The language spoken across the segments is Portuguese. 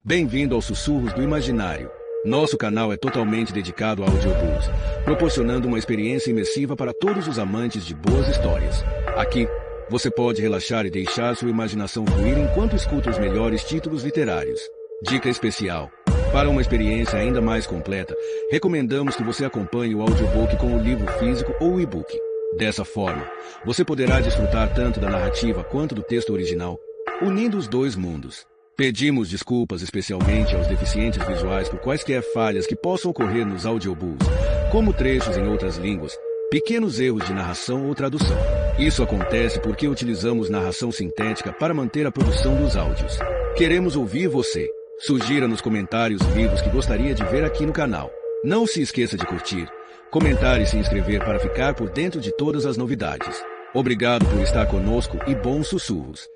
Bem-vindo aos Sussurros do Imaginário. Nosso canal é totalmente dedicado a audiobooks, proporcionando uma experiência imersiva para todos os amantes de boas histórias. Aqui, você pode relaxar e deixar sua imaginação fluir enquanto escuta os melhores títulos literários. Dica especial: para uma experiência ainda mais completa, recomendamos que você acompanhe o audiobook com o livro físico ou o e-book. Dessa forma, você poderá desfrutar tanto da narrativa quanto do texto original, unindo os dois mundos. Pedimos desculpas especialmente aos deficientes visuais por quaisquer falhas que possam ocorrer nos audiobooks, como trechos em outras línguas, pequenos erros de narração ou tradução. Isso acontece porque utilizamos narração sintética para manter a produção dos áudios. Queremos ouvir você. Sugira nos comentários livros que gostaria de ver aqui no canal. Não se esqueça de curtir, comentar e se inscrever para ficar por dentro de todas as novidades. Obrigado por estar conosco e bons sussurros.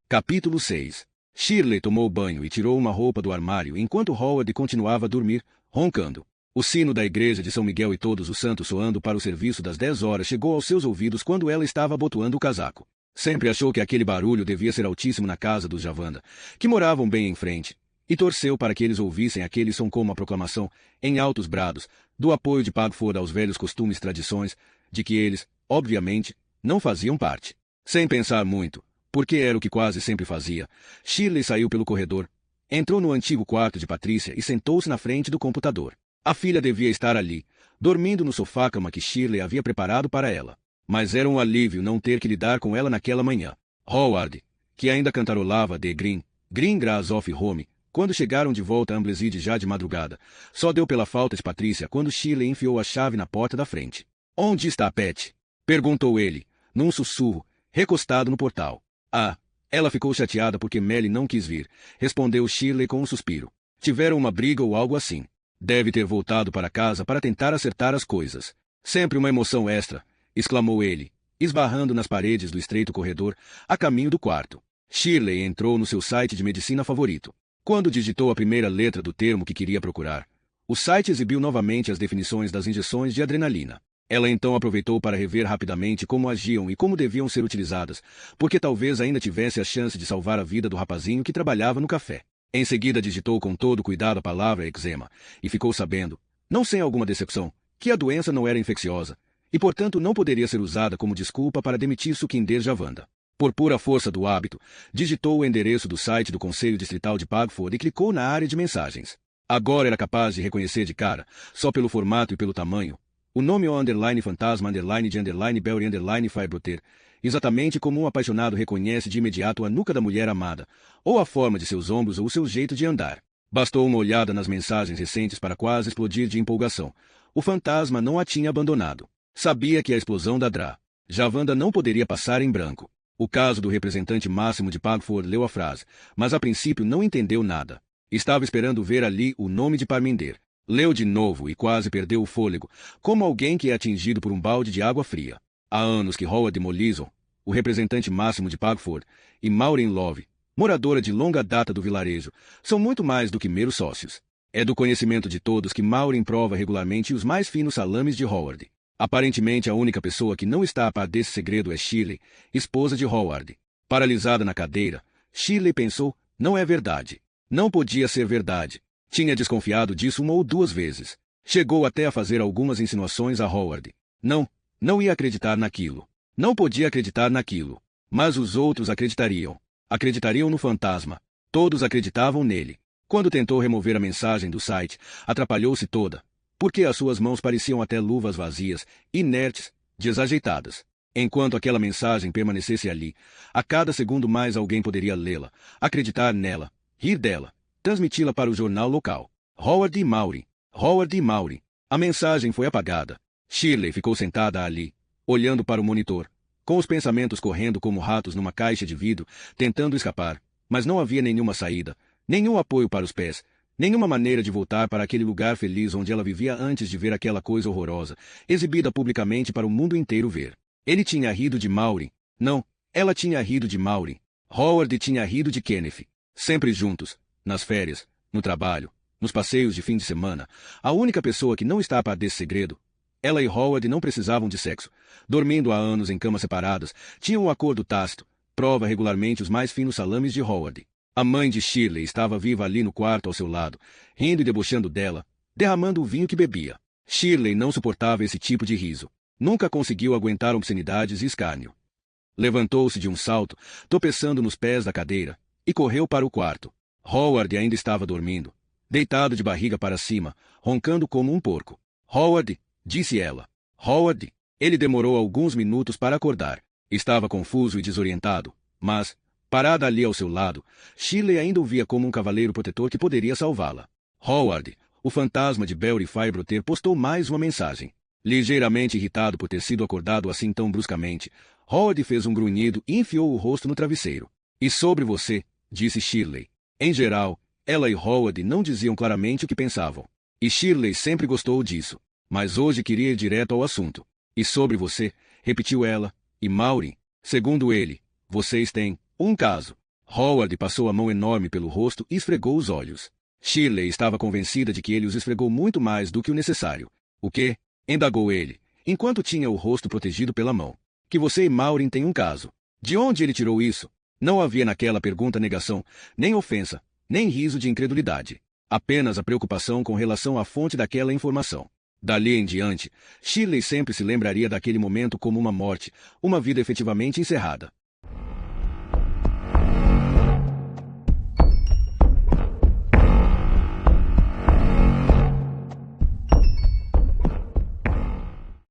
Capítulo 6. Shirley tomou banho e tirou uma roupa do armário enquanto Howard continuava a dormir, roncando. O sino da igreja de São Miguel e Todos os Santos soando para o serviço das 10 horas chegou aos seus ouvidos quando ela estava abotoando o casaco. Sempre achou que aquele barulho devia ser altíssimo na casa dos Javanda, que moravam bem em frente, e torceu para que eles ouvissem aquele som como uma proclamação, em altos brados, do apoio de Pagford aos velhos costumes e tradições, de que eles, obviamente, não faziam parte. Sem pensar muito, porque era o que quase sempre fazia, Shirley saiu pelo corredor, entrou no antigo quarto de Patrícia e sentou-se na frente do computador. A filha devia estar ali, dormindo no sofá-cama que Shirley havia preparado para ela. Mas era um alívio não ter que lidar com ela naquela manhã. Howard, que ainda cantarolava The Green Grass of Home, quando chegaram de volta a Ambleside já de madrugada, só deu pela falta de Patrícia quando Shirley enfiou a chave na porta da frente. "Onde está Pat?" perguntou ele, num sussurro, recostado no portal. "Ah, ela ficou chateada porque Melly não quis vir", respondeu Shirley com um suspiro. "Tiveram uma briga ou algo assim. Deve ter voltado para casa para tentar acertar as coisas. Sempre uma emoção extra", exclamou ele, esbarrando nas paredes do estreito corredor, a caminho do quarto. Shirley entrou no seu site de medicina favorito. Quando digitou a primeira letra do termo que queria procurar, o site exibiu novamente as definições das injeções de adrenalina. Ela então aproveitou para rever rapidamente como agiam e como deviam ser utilizadas, porque talvez ainda tivesse a chance de salvar a vida do rapazinho que trabalhava no café. Em seguida digitou com todo cuidado a palavra eczema, e ficou sabendo, não sem alguma decepção, que a doença não era infecciosa, e portanto não poderia ser usada como desculpa para demitir Sukinder Javanda. Por pura força do hábito, digitou o endereço do site do Conselho Distrital de Pagford e clicou na área de mensagens. Agora era capaz de reconhecer de cara, só pelo formato e pelo tamanho, o nome _fantasma _de _Belry _Fibroter, exatamente como um apaixonado reconhece de imediato a nuca da mulher amada, ou a forma de seus ombros ou o seu jeito de andar. Bastou uma olhada nas mensagens recentes para quase explodir de empolgação. O fantasma não a tinha abandonado. Sabia que a explosão da Javanda não poderia passar em branco. O caso do representante máximo de Pagford leu a frase, mas a princípio não entendeu nada. Estava esperando ver ali o nome de Parminder. Leu de novo e quase perdeu o fôlego, como alguém que é atingido por um balde de água fria. Há anos que Howard Mollison, o representante máximo de Pagford, e Maureen Love, moradora de longa data do vilarejo, são muito mais do que meros sócios. É do conhecimento de todos que Maureen prova regularmente os mais finos salames de Howard. Aparentemente a única pessoa que não está a par desse segredo é Shirley, esposa de Howard. Paralisada na cadeira, Shirley pensou, não é verdade. Não podia ser verdade. Tinha desconfiado disso uma ou duas vezes. Chegou até a fazer algumas insinuações a Howard. Não ia acreditar naquilo. Não podia acreditar naquilo. Mas os outros acreditariam. Acreditariam no fantasma. Todos acreditavam nele. Quando tentou remover a mensagem do site, atrapalhou-se toda, porque as suas mãos pareciam até luvas vazias, inertes, desajeitadas. Enquanto aquela mensagem permanecesse ali, a cada segundo mais alguém poderia lê-la, acreditar nela, rir dela, transmiti-la para o jornal local. Howard e Maureen. A mensagem foi apagada. Shirley ficou sentada ali, olhando para o monitor, com os pensamentos correndo como ratos numa caixa de vidro, tentando escapar, mas não havia nenhuma saída, nenhum apoio para os pés, nenhuma maneira de voltar para aquele lugar feliz onde ela vivia antes de ver aquela coisa horrorosa, exibida publicamente para o mundo inteiro ver. Ele tinha rido de Maureen. Não, ela tinha rido de Maureen. Howard tinha rido de Kenneth. Sempre juntos, nas férias, no trabalho, nos passeios de fim de semana. A única pessoa que não está a par desse segredo Ela e Howard não precisavam de sexo. Dormindo há anos em camas separadas, tinham um acordo tácito. Prova regularmente os mais finos salames de Howard. A mãe de Shirley estava viva ali no quarto ao seu lado, rindo e debochando dela, derramando o vinho que bebia. Shirley não suportava esse tipo de riso. Nunca conseguiu aguentar obscenidades e escárnio. Levantou-se de um salto, tropeçando nos pés da cadeira, e correu para o quarto. Howard ainda estava dormindo, deitado de barriga para cima, roncando como um porco. Howard, disse ela. Howard. Ele demorou alguns minutos para acordar. Estava confuso e desorientado, mas, parada ali ao seu lado, Shirley ainda o via como um cavaleiro protetor que poderia salvá-la. Howard, o fantasma de Belry Firebroter, postou mais uma mensagem. Ligeiramente irritado por ter sido acordado assim tão bruscamente, Howard fez um grunhido e enfiou o rosto no travesseiro. E sobre você, disse Shirley. Em geral, ela e Howard não diziam claramente o que pensavam. E Shirley sempre gostou disso. Mas hoje queria ir direto ao assunto. E sobre você, repetiu ela, e Maureen, segundo ele, vocês têm um caso. Howard passou a mão enorme pelo rosto e esfregou os olhos. Shirley estava convencida de que ele os esfregou muito mais do que o necessário. O quê? Indagou ele, enquanto tinha o rosto protegido pela mão. Que você e Maureen têm um caso. De onde ele tirou isso? Não havia naquela pergunta negação, nem ofensa, nem riso de incredulidade. Apenas a preocupação com relação à fonte daquela informação. Dali em diante, Shirley sempre se lembraria daquele momento como uma morte, uma vida efetivamente encerrada.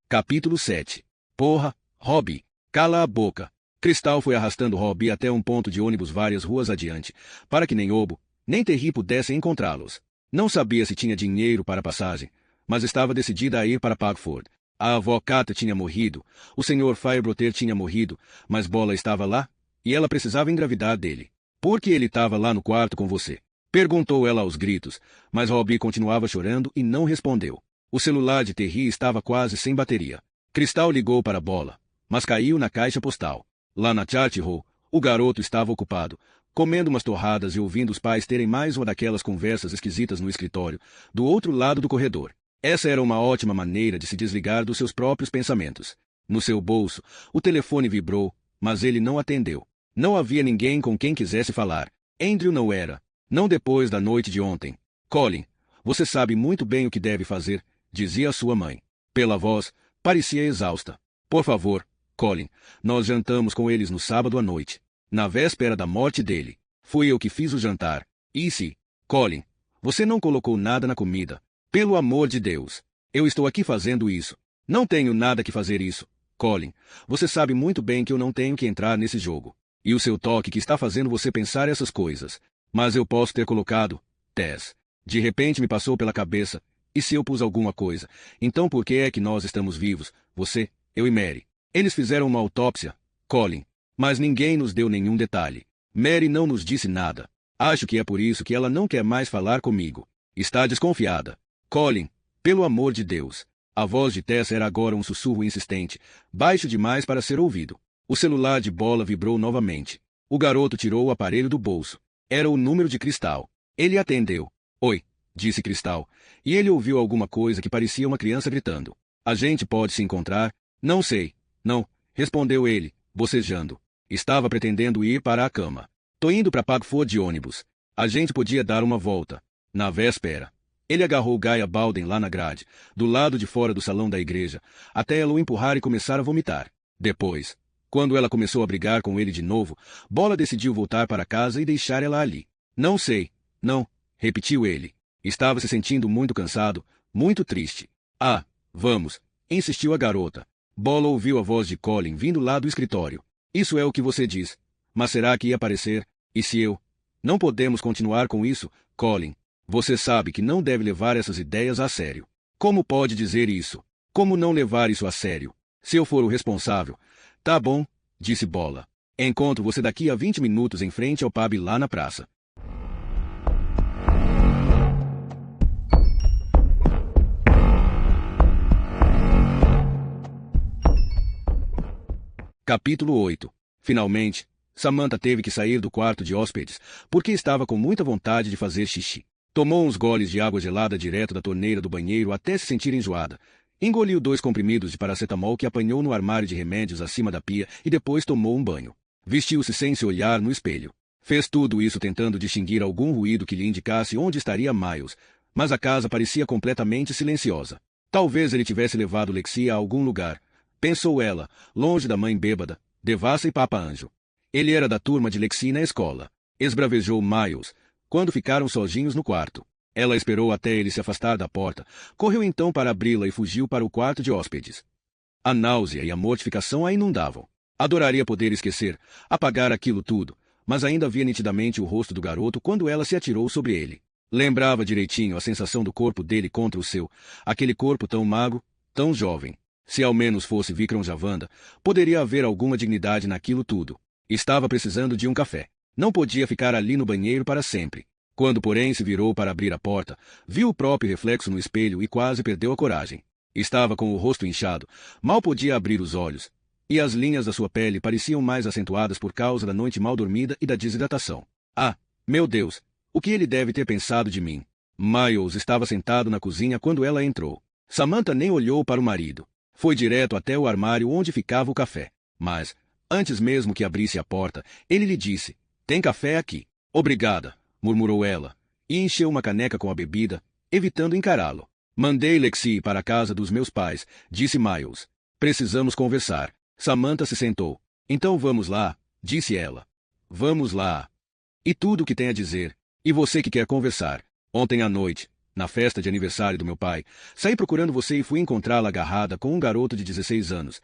Capítulo 7. Porra, Robbie, cala a boca. Cristal foi arrastando Robbie até um ponto de ônibus várias ruas adiante, para que nem Obo, nem Terry pudessem encontrá-los. Não sabia se tinha dinheiro para a passagem, mas estava decidida a ir para Pagford. A avó Cata tinha morrido, o Sr. Firebroter tinha morrido, mas Bola estava lá, e ela precisava engravidar dele. Por que ele estava lá no quarto com você? Perguntou ela aos gritos, mas Robbie continuava chorando e não respondeu. O celular de Terry estava quase sem bateria. Cristal ligou para Bola, mas caiu na caixa postal. Lá na Chart Hall, o garoto estava ocupado, comendo umas torradas e ouvindo os pais terem mais uma daquelas conversas esquisitas no escritório, do outro lado do corredor. Essa era uma ótima maneira de se desligar dos seus próprios pensamentos. No seu bolso, o telefone vibrou, mas ele não atendeu. Não havia ninguém com quem quisesse falar. Andrew não era. Não depois da noite de ontem. Colin, você sabe muito bem o que deve fazer, dizia sua mãe. Pela voz, parecia exausta. Por favor, Colin, nós jantamos com eles no sábado à noite. Na véspera da morte dele. Fui eu que fiz o jantar. E se, Colin, você não colocou nada na comida? Pelo amor de Deus. Eu estou aqui fazendo isso. Não tenho nada que fazer isso. Colin, você sabe muito bem que eu não tenho que entrar nesse jogo. E o seu toque que está fazendo você pensar essas coisas. Mas eu posso ter colocado, Tess. De repente me passou pela cabeça. E se eu pus alguma coisa? Então por que é que nós estamos vivos? Você, eu e Mary. Eles fizeram uma autópsia, Colin. Mas ninguém nos deu nenhum detalhe. Mary não nos disse nada. Acho que é por isso que ela não quer mais falar comigo. Está desconfiada. Colin, pelo amor de Deus. A voz de Tess era agora um sussurro insistente, baixo demais para ser ouvido. O celular de Bola vibrou novamente. O garoto tirou o aparelho do bolso. Era o número de Cristal. Ele atendeu. Oi, disse Cristal, e ele ouviu alguma coisa que parecia uma criança gritando. A gente pode se encontrar? Não sei. Não, respondeu ele, bocejando. Estava pretendendo ir para a cama. Tô indo para Pagford de ônibus. A gente podia dar uma volta. Na véspera. Ele agarrou Gaia Baldwin lá na grade, do lado de fora do salão da igreja, até ela o empurrar e começar a vomitar. Depois, quando ela começou a brigar com ele de novo, Bola decidiu voltar para casa e deixar ela ali. Não sei. Não, repetiu ele. Estava se sentindo muito cansado, muito triste. Ah, vamos, insistiu a garota. Bola ouviu a voz de Colin vindo lá do escritório. Isso é o que você diz. Mas será que ia aparecer? E se eu? Não podemos continuar com isso, Colin. Você sabe que não deve levar essas ideias a sério. Como pode dizer isso? Como não levar isso a sério? Se eu for o responsável. Tá bom, disse Bola. Encontro você daqui a 20 minutos em frente ao pub lá na praça. Capítulo 8. Finalmente, Samantha teve que sair do quarto de hóspedes, porque estava com muita vontade de fazer xixi. Tomou uns goles de água gelada direto da torneira do banheiro até se sentir enjoada, Engoliu 2 comprimidos de paracetamol que apanhou no armário de remédios acima da pia e depois tomou um banho. Vestiu-se sem se olhar no espelho. Fez tudo isso tentando distinguir algum ruído que lhe indicasse onde estaria Miles, mas a casa parecia completamente silenciosa. Talvez ele tivesse levado Lexi a algum lugar, pensou ela, longe da mãe bêbada, devassa e papa-anjo. Ele era da turma de Lexi na escola. Esbravejou Miles, quando ficaram sozinhos no quarto. Ela esperou até ele se afastar da porta, correu então para abri-la e fugiu para o quarto de hóspedes. A náusea e a mortificação a inundavam. Adoraria poder esquecer, apagar aquilo tudo, mas ainda via nitidamente o rosto do garoto quando ela se atirou sobre ele. Lembrava direitinho a sensação do corpo dele contra o seu, aquele corpo tão magro, tão jovem. Se ao menos fosse Vikramjavanda, poderia haver alguma dignidade naquilo tudo. Estava precisando de um café. Não podia ficar ali no banheiro para sempre. Quando, porém, se virou para abrir a porta, viu o próprio reflexo no espelho e quase perdeu a coragem. Estava com o rosto inchado, mal podia abrir os olhos, e as linhas da sua pele pareciam mais acentuadas por causa da noite mal dormida e da desidratação. Ah, meu Deus! O que ele deve ter pensado de mim? Miles estava sentado na cozinha quando ela entrou. Samantha nem olhou para o marido. Foi direto até o armário onde ficava o café. Mas, antes mesmo que abrisse a porta, ele lhe disse, "Tem café aqui." "Obrigada," murmurou ela, e encheu uma caneca com a bebida, evitando encará-lo. "Mandei Lexi para a casa dos meus pais," disse Miles. "Precisamos conversar." Samantha se sentou. "Então vamos lá," disse ela. "Vamos lá. E tudo o que tem a dizer. E você que quer conversar. Ontem à noite, na festa de aniversário do meu pai, saí procurando você e fui encontrá-la agarrada com um garoto de 16 anos.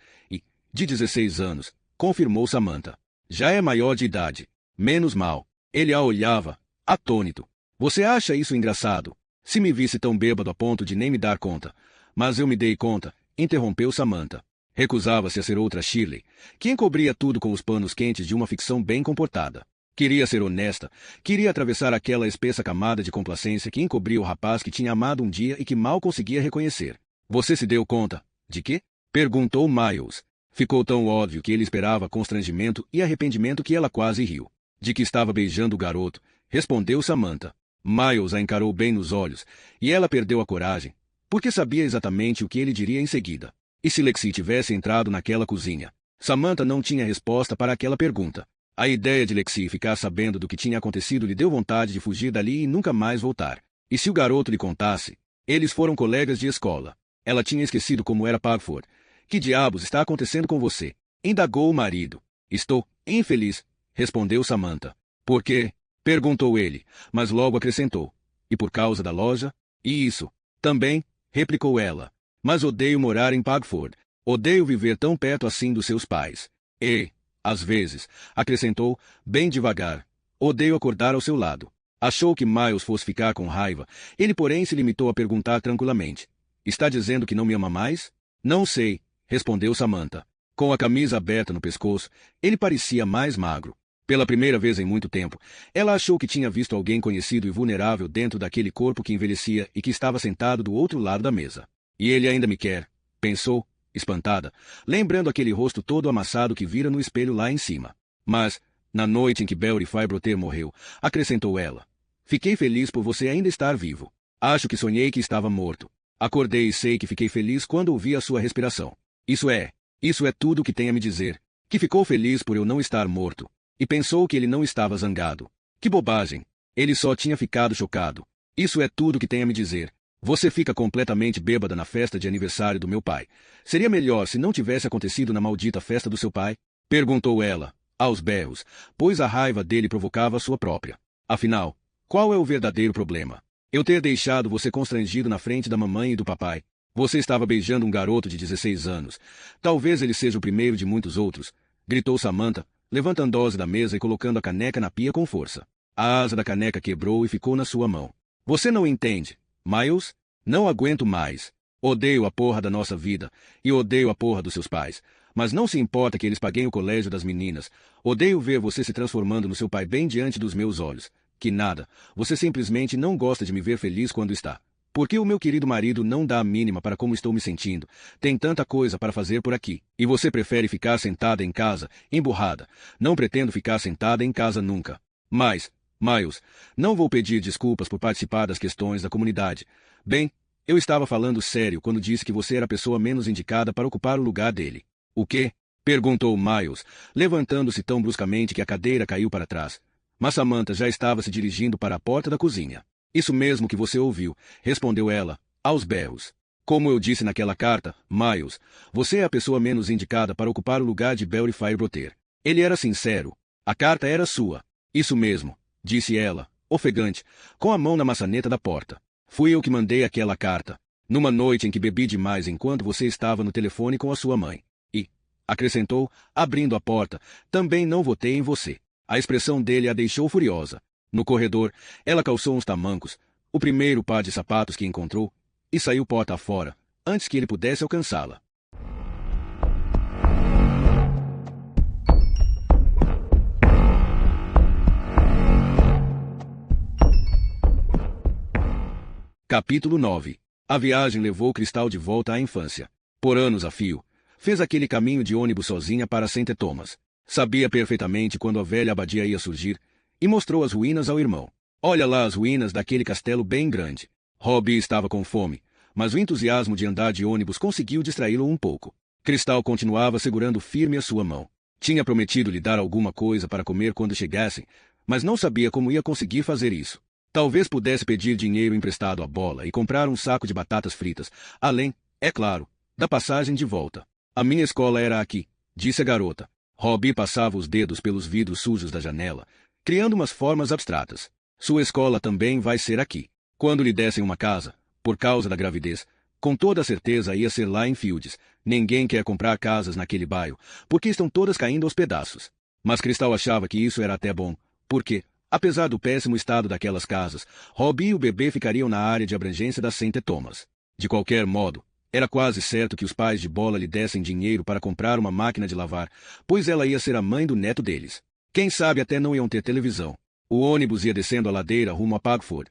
De 16 anos, confirmou Samantha. Já é maior de idade. Menos mal." Ele a olhava, atônito. "Você acha isso engraçado? Se me visse tão bêbado a ponto de nem me dar conta." "Mas eu me dei conta," interrompeu Samantha. Recusava-se a ser outra Shirley, que encobria tudo com os panos quentes de uma ficção bem comportada. Queria ser honesta, queria atravessar aquela espessa camada de complacência que encobria o rapaz que tinha amado um dia e que mal conseguia reconhecer. "Você se deu conta? De quê?" perguntou Miles. Ficou tão óbvio que ele esperava constrangimento e arrependimento que ela quase riu. "De que estava beijando o garoto," respondeu Samantha. Miles a encarou bem nos olhos, e ela perdeu a coragem, porque sabia exatamente o que ele diria em seguida. E se Lexi tivesse entrado naquela cozinha? Samantha não tinha resposta para aquela pergunta. A ideia de Lexi ficar sabendo do que tinha acontecido lhe deu vontade de fugir dali e nunca mais voltar. E se o garoto lhe contasse? Eles foram colegas de escola. Ela tinha esquecido como era Pagford. "Que diabos está acontecendo com você?" indagou o marido. "Estou infeliz," respondeu Samantha. "Por quê?" perguntou ele, mas logo acrescentou. "E por causa da loja?" "E isso também," replicou ela. "Mas odeio morar em Pagford. Odeio viver tão perto assim dos seus pais. E, às vezes," acrescentou, bem devagar, "odeio acordar ao seu lado." Achou que Miles fosse ficar com raiva. Ele, porém, se limitou a perguntar tranquilamente. "Está dizendo que não me ama mais?" "Não sei," respondeu Samantha. Com a camisa aberta no pescoço, ele parecia mais magro. Pela primeira vez em muito tempo, ela achou que tinha visto alguém conhecido e vulnerável dentro daquele corpo que envelhecia e que estava sentado do outro lado da mesa. "E ele ainda me quer," pensou, espantada, lembrando aquele rosto todo amassado que vira no espelho lá em cima. "Mas, na noite em que Belry Fiebroter morreu," acrescentou ela, "fiquei feliz por você ainda estar vivo. Acho que sonhei que estava morto. Acordei e sei que fiquei feliz quando ouvi a sua respiração. Isso é tudo o que tem a me dizer. Que ficou feliz por eu não estar morto." E pensou que ele não estava zangado. Que bobagem! Ele só tinha ficado chocado. "Isso é tudo que tem a me dizer. Você fica completamente bêbada na festa de aniversário do meu pai. Seria melhor se não tivesse acontecido na maldita festa do seu pai?" perguntou ela, aos berros, pois a raiva dele provocava a sua própria. "Afinal, qual é o verdadeiro problema? Eu ter deixado você constrangido na frente da mamãe e do papai? Você estava beijando um garoto de 16 anos. Talvez ele seja o primeiro de muitos outros," gritou Samantha, levantando-se da mesa e colocando a caneca na pia com força. A asa da caneca quebrou e ficou na sua mão. "Você não entende, Miles? Não aguento mais. Odeio a porra da nossa vida, e odeio a porra dos seus pais. Mas não se importa que eles paguem o colégio das meninas. Odeio ver você se transformando no seu pai bem diante dos meus olhos. Que nada, você simplesmente não gosta de me ver feliz quando está. Porque o meu querido marido não dá a mínima para como estou me sentindo. Tem tanta coisa para fazer por aqui. E você prefere ficar sentada em casa, emburrada. Não pretendo ficar sentada em casa nunca. Mas, Miles, não vou pedir desculpas por participar das questões da comunidade. Bem, Eu estava falando sério quando disse que você era a pessoa menos indicada para ocupar o lugar dele. O quê? Perguntou Miles, levantando-se tão bruscamente que a cadeira caiu para trás. Mas Samantha já estava se dirigindo para a porta da cozinha. Isso mesmo que você ouviu, respondeu ela, aos berros. Como eu disse naquela carta, Miles, você é a pessoa menos indicada para ocupar o lugar de Belry Firebrother. Ele era sincero. A carta era sua. Isso mesmo, disse ela, ofegante, com a mão na maçaneta da porta. Fui eu que mandei aquela carta, numa noite em que bebi demais enquanto você estava no telefone com a sua mãe. E, acrescentou, abrindo a porta, também não votei em você. A expressão dele a deixou furiosa. No corredor, ela calçou uns tamancos, o primeiro par de sapatos que encontrou, e saiu porta afora, antes que ele pudesse alcançá-la. Capítulo 9. A viagem levou Cristal de volta à infância. Por anos a fio, fez aquele caminho de ônibus sozinha para St. Thomas. Sabia perfeitamente quando a velha abadia ia surgir, e mostrou as ruínas ao irmão. Olha lá as ruínas daquele castelo bem grande. Robbie estava com fome, mas o entusiasmo de andar de ônibus conseguiu distraí-lo um pouco. Cristal continuava segurando firme a sua mão. Tinha prometido lhe dar alguma coisa para comer quando chegassem, mas não sabia como ia conseguir fazer isso. Talvez pudesse pedir dinheiro emprestado à Bola e comprar um saco de batatas fritas, além, é claro, da passagem de volta. A minha escola era aqui, disse a garota. Robbie passava os dedos pelos vidros sujos da janela, criando umas formas abstratas. Sua escola também vai ser aqui. Quando lhe dessem uma casa, por causa da gravidez, com toda certeza ia ser lá em Fields. Ninguém quer comprar casas naquele bairro, porque estão todas caindo aos pedaços. Mas Cristal achava que isso era até bom, porque, apesar do péssimo estado daquelas casas, Robbie e o bebê ficariam na área de abrangência da St. Thomas. De qualquer modo, era quase certo que os pais de Bola lhe dessem dinheiro para comprar uma máquina de lavar, pois ela ia ser a mãe do neto deles. Quem sabe até não iam ter televisão. O ônibus ia descendo a ladeira rumo a Pagford,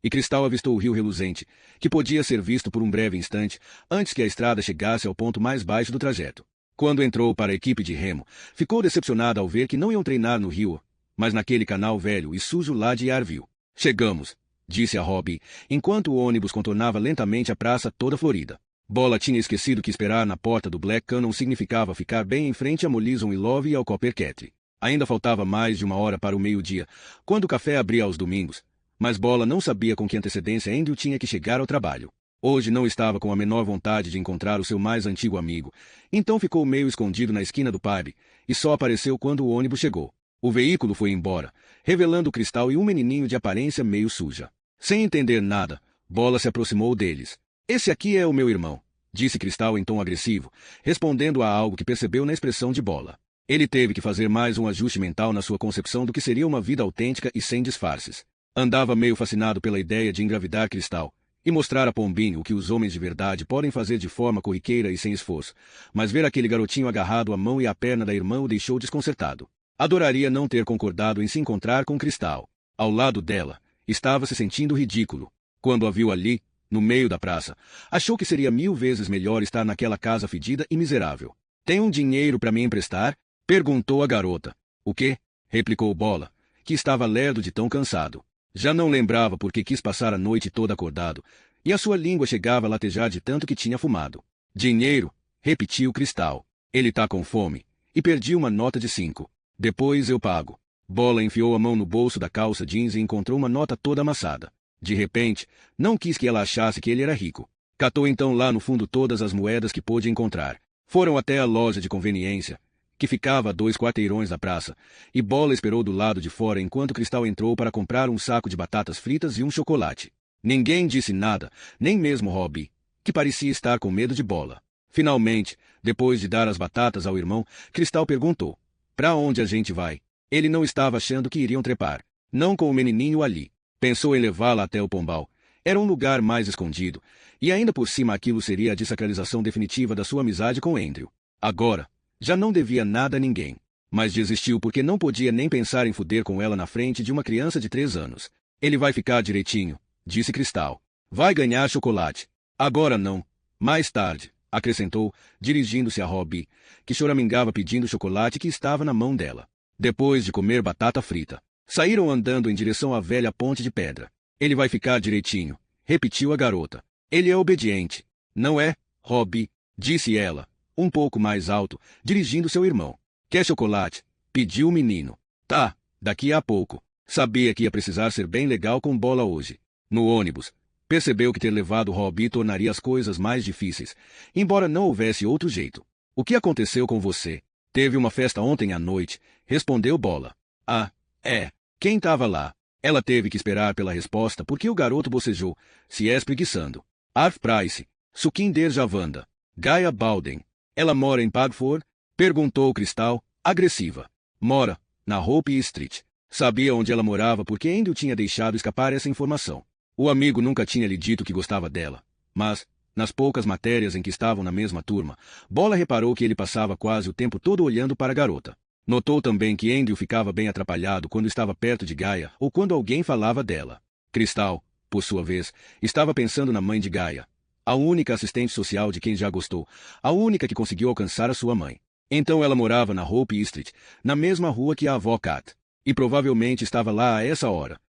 e Cristal avistou o rio reluzente, que podia ser visto por um breve instante, antes que a estrada chegasse ao ponto mais baixo do trajeto. Quando entrou para a equipe de remo, ficou decepcionada ao ver que não iam treinar no rio, mas naquele canal velho e sujo lá de Yarville. Chegamos, disse a Robbie, enquanto o ônibus contornava lentamente a praça toda florida. Bola tinha esquecido que esperar na porta do Black Cannon significava ficar bem em frente a Mollison e Love e ao Coppercat. Ainda faltava mais de 1 hora para o meio-dia, quando o café abria aos domingos, mas Bola não sabia com que antecedência Andrew tinha que chegar ao trabalho. Hoje não estava com a menor vontade de encontrar o seu mais antigo amigo, então ficou meio escondido na esquina do pub, e só apareceu quando o ônibus chegou. O veículo foi embora, revelando Cristal e um menininho de aparência meio suja. Sem entender nada, Bola se aproximou deles. Esse aqui é o meu irmão, disse Cristal em tom agressivo, respondendo a algo que percebeu na expressão de Bola. Ele teve que fazer mais um ajuste mental na sua concepção do que seria uma vida autêntica e sem disfarces. Andava meio fascinado pela ideia de engravidar Cristal e mostrar a Pombinho o que os homens de verdade podem fazer de forma corriqueira e sem esforço, mas ver aquele garotinho agarrado à mão e à perna da irmã o deixou desconcertado. Adoraria não ter concordado em se encontrar com Cristal. Ao lado dela, estava se sentindo ridículo. Quando a viu ali, no meio da praça, achou que seria 1000 vezes melhor estar naquela casa fedida e miserável. Tem um dinheiro para me emprestar? Perguntou a garota. O quê? Replicou Bola, que estava lerdo de tão cansado. Já não lembrava porque quis passar a noite toda acordado, e a sua língua chegava a latejar de tanto que tinha fumado. Dinheiro, repetiu Cristal. Ele tá com fome. E perdi uma nota de 5. Depois eu pago. Bola enfiou a mão no bolso da calça jeans e encontrou uma nota toda amassada. De repente, não quis que ela achasse que ele era rico. Catou então lá no fundo todas as moedas que pôde encontrar. Foram até a loja de conveniência, que ficava a 2 quarteirões da praça, e Bola esperou do lado de fora enquanto Cristal entrou para comprar um saco de batatas fritas e um chocolate. Ninguém disse nada, nem mesmo Robbie, que parecia estar com medo de Bola. Finalmente, depois de dar as batatas ao irmão, Cristal perguntou: "Para onde a gente vai?" Ele não estava achando que iriam trepar. Não com o menininho ali. Pensou em levá-la até o Pombal. Era um lugar mais escondido, e ainda por cima aquilo seria a desacralização definitiva da sua amizade com Andrew. Agora, já não devia nada a ninguém. Mas desistiu porque não podia nem pensar em fuder com ela na frente de uma criança de 3 anos. Ele vai ficar direitinho, disse Cristal. Vai ganhar chocolate. Agora não. Mais tarde, acrescentou, dirigindo-se a Robbie, que choramingava pedindo chocolate que estava na mão dela. Depois de comer batata frita, saíram andando em direção à velha ponte de pedra. Ele vai ficar direitinho, repetiu a garota. Ele é obediente, não é, Robbie? Disse ela, um pouco mais alto, dirigindo seu irmão. Quer chocolate? Pediu o menino. Tá, daqui a pouco. Sabia que ia precisar ser bem legal com Bola hoje. No ônibus, percebeu que ter levado Robbie tornaria as coisas mais difíceis, embora não houvesse outro jeito. O que aconteceu com você? Teve uma festa ontem à noite, respondeu Bola. Ah, é. Quem estava lá? Ela teve que esperar pela resposta porque o garoto bocejou, se espreguiçando. Arf Price, Sukim der Javanda. Gaia Bowden. Ela mora em Padford? Perguntou Cristal, agressiva. Mora, na Hope Street. Sabia onde ela morava porque Andrew tinha deixado escapar essa informação. O amigo nunca tinha lhe dito que gostava dela, mas, nas poucas matérias em que estavam na mesma turma, Bola reparou que ele passava quase o tempo todo olhando para a garota. Notou também que Andrew ficava bem atrapalhado quando estava perto de Gaia ou quando alguém falava dela. Cristal, por sua vez, estava pensando na mãe de Gaia, a única assistente social de quem já gostou, a única que conseguiu alcançar a sua mãe. Então ela morava na Hope Street, na mesma rua que a avó Kat, e provavelmente estava lá a essa hora.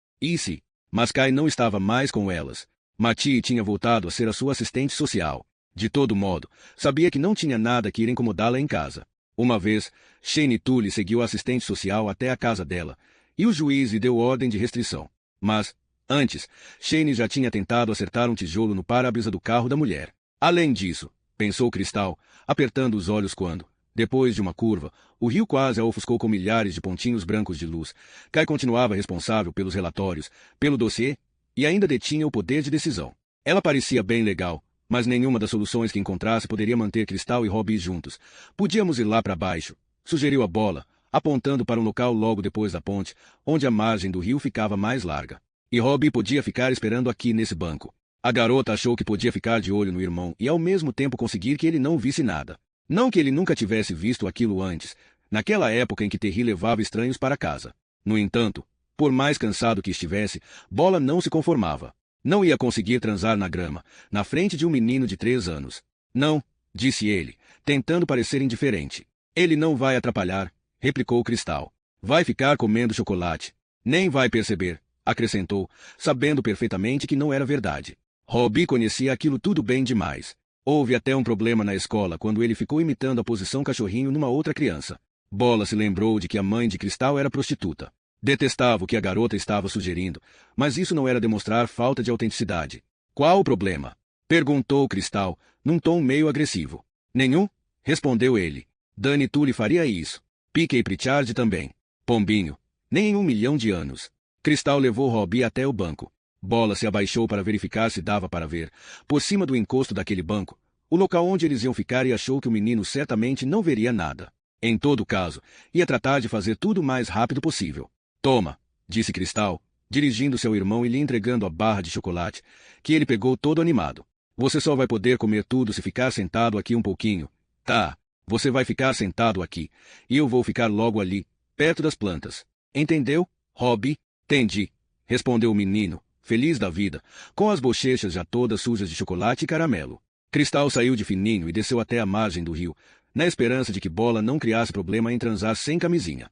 Mas Kai não estava mais com elas. Mattie tinha voltado a ser a sua assistente social. De todo modo, sabia que não tinha nada que ir incomodá-la em casa. Uma vez, Shane Tully seguiu a assistente social até a casa dela, e o juiz lhe deu ordem de restrição. Mas, antes, Shane já tinha tentado acertar um tijolo no para-brisa do carro da mulher. Além disso, pensou Cristal, apertando os olhos quando, depois de uma curva, o rio quase a ofuscou com milhares de pontinhos brancos de luz. Kai continuava responsável pelos relatórios, pelo dossiê, e ainda detinha o poder de decisão. Ela parecia bem legal, mas nenhuma das soluções que encontrasse poderia manter Cristal e Robbie juntos. Podíamos ir lá para baixo, sugeriu a Bola, apontando para um local logo depois da ponte, onde a margem do rio ficava mais larga. E Robbie podia ficar esperando aqui nesse banco. A garota achou que podia ficar de olho no irmão e ao mesmo tempo conseguir que ele não visse nada. Não que ele nunca tivesse visto aquilo antes, naquela época em que Terry levava estranhos para casa. No entanto, por mais cansado que estivesse, Bola não se conformava. Não ia conseguir transar na grama, na frente de um menino de 3 anos. Não, disse ele, tentando parecer indiferente. Ele não vai atrapalhar, replicou Cristal. Vai ficar comendo chocolate. Nem vai perceber, acrescentou, sabendo perfeitamente que não era verdade. Robbie conhecia aquilo tudo bem demais. Houve até um problema na escola quando ele ficou imitando a posição cachorrinho numa outra criança. Bola se lembrou de que a mãe de Cristal era prostituta. Detestava o que a garota estava sugerindo, mas isso não era demonstrar falta de autenticidade. Qual o problema? Perguntou Cristal, num tom meio agressivo. Nenhum, respondeu ele. Dani Tully faria isso. Piquet Pritchard também. Pombinho. Nem em 1 milhão de anos. Cristal levou Robbie até o banco. Bola se abaixou para verificar se dava para ver, por cima do encosto daquele banco, o local onde eles iam ficar e achou que o menino certamente não veria nada. Em todo caso, ia tratar de fazer tudo o mais rápido possível. Toma, disse Cristal, dirigindo-se ao irmão e lhe entregando a barra de chocolate, que ele pegou todo animado. Você só vai poder comer tudo se ficar sentado aqui um pouquinho. Tá, você vai ficar sentado aqui, e eu vou ficar logo ali, perto das plantas. Entendeu, Robbie? Entendi, respondeu o menino, feliz da vida, com as bochechas já todas sujas de chocolate e caramelo. Cristal saiu de fininho e desceu até a margem do rio, na esperança de que Bola não criasse problema em transar sem camisinha.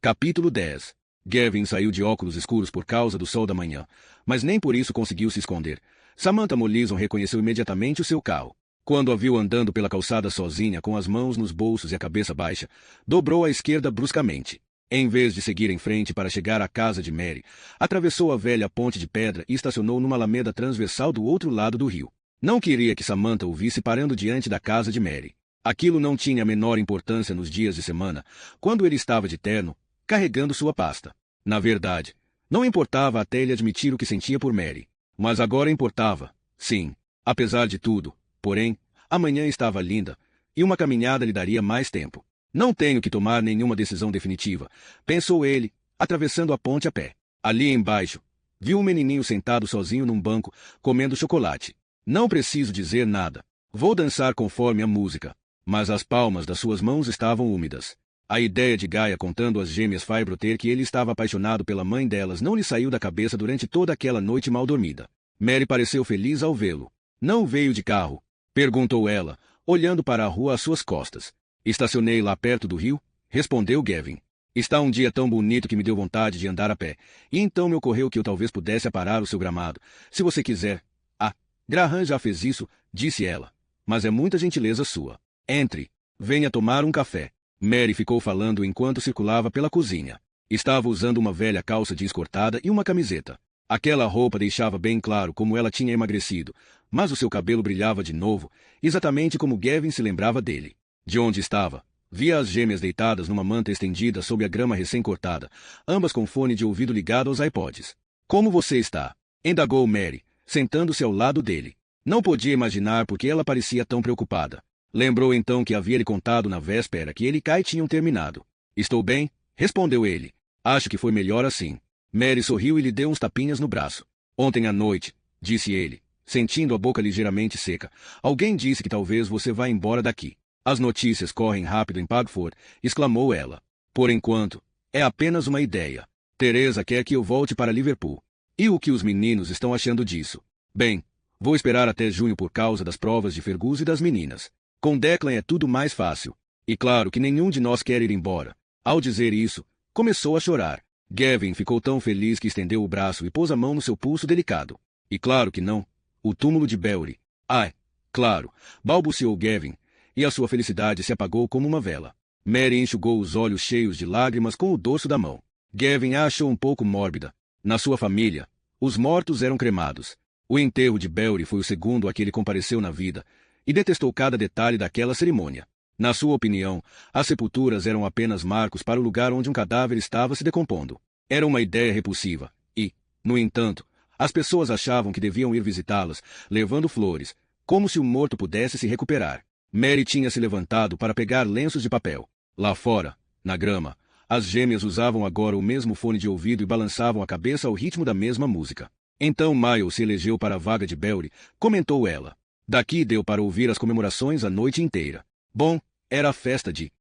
Capítulo 10. Gavin saiu de óculos escuros por causa do sol da manhã, mas nem por isso conseguiu se esconder. Samantha Mollison reconheceu imediatamente o seu carro. Quando a viu andando pela calçada sozinha com as mãos nos bolsos e a cabeça baixa, dobrou à esquerda bruscamente. Em vez de seguir em frente para chegar à casa de Mary, atravessou a velha ponte de pedra e estacionou numa alameda transversal do outro lado do rio. Não queria que Samantha o visse parando diante da casa de Mary. Aquilo não tinha a menor importância nos dias de semana, quando ele estava de terno, carregando sua pasta. Na verdade, não importava até ele admitir o que sentia por Mary. Mas agora importava, sim, apesar de tudo. Porém, amanhã estava linda, e uma caminhada lhe daria mais tempo. Não tenho que tomar nenhuma decisão definitiva, pensou ele, atravessando a ponte a pé. Ali embaixo, viu um menininho sentado sozinho num banco, comendo chocolate. Não preciso dizer nada. Vou dançar conforme a música. Mas as palmas das suas mãos estavam úmidas. A ideia de Gaia contando às gêmeas Faibroter que ele estava apaixonado pela mãe delas não lhe saiu da cabeça durante toda aquela noite mal dormida. Mary pareceu feliz ao vê-lo. Não veio de carro? Perguntou ela, olhando para a rua às suas costas. Estacionei lá perto do rio, respondeu Gavin. Está um dia tão bonito que me deu vontade de andar a pé, e então me ocorreu que eu talvez pudesse aparar o seu gramado, se você quiser. Ah, Graham já fez isso, disse ela. Mas é muita gentileza sua. Entre. Venha tomar um café. Mary ficou falando enquanto circulava pela cozinha. Estava usando uma velha calça jeans cortada e uma camiseta. Aquela roupa deixava bem claro como ela tinha emagrecido, mas o seu cabelo brilhava de novo, exatamente como Gavin se lembrava dele. De onde estava? Via as gêmeas deitadas numa manta estendida sob a grama recém-cortada, ambas com fone de ouvido ligado aos iPods. Como você está? Indagou Mary, sentando-se ao lado dele. Não podia imaginar por que ela parecia tão preocupada. Lembrou então que havia lhe contado na véspera que ele e Kai tinham terminado. Estou bem, respondeu ele. Acho que foi melhor assim. Mary sorriu e lhe deu uns tapinhas no braço. Ontem à noite, disse ele, sentindo a boca ligeiramente seca, alguém disse que talvez você vá embora daqui. As notícias correm rápido em Pagford, exclamou ela. Por enquanto, é apenas uma ideia. Teresa quer que eu volte para Liverpool. E o que os meninos estão achando disso? Bem, vou esperar até junho por causa das provas de Fergus e das meninas. Com Declan é tudo mais fácil. E claro que nenhum de nós quer ir embora. Ao dizer isso, começou a chorar. Gavin ficou tão feliz que estendeu o braço e pôs a mão no seu pulso delicado. E claro que não. O túmulo de Belry. Ai, claro, balbuciou Gavin, e a sua felicidade se apagou como uma vela. Mary enxugou os olhos cheios de lágrimas com o dorso da mão. Gavin a achou um pouco mórbida. Na sua família, os mortos eram cremados. O enterro de Belry foi o segundo a que ele compareceu na vida, e detestou cada detalhe daquela cerimônia. Na sua opinião, as sepulturas eram apenas marcos para o lugar onde um cadáver estava se decompondo. Era uma ideia repulsiva, e, no entanto, as pessoas achavam que deviam ir visitá-las, levando flores, como se o morto pudesse se recuperar. Mary tinha se levantado para pegar lenços de papel. Lá fora, na grama, as gêmeas usavam agora o mesmo fone de ouvido e balançavam a cabeça ao ritmo da mesma música. Então Miles se elegeu para a vaga de Belry, comentou ela. Daqui deu para ouvir as comemorações a noite inteira. Bom, era a festa de...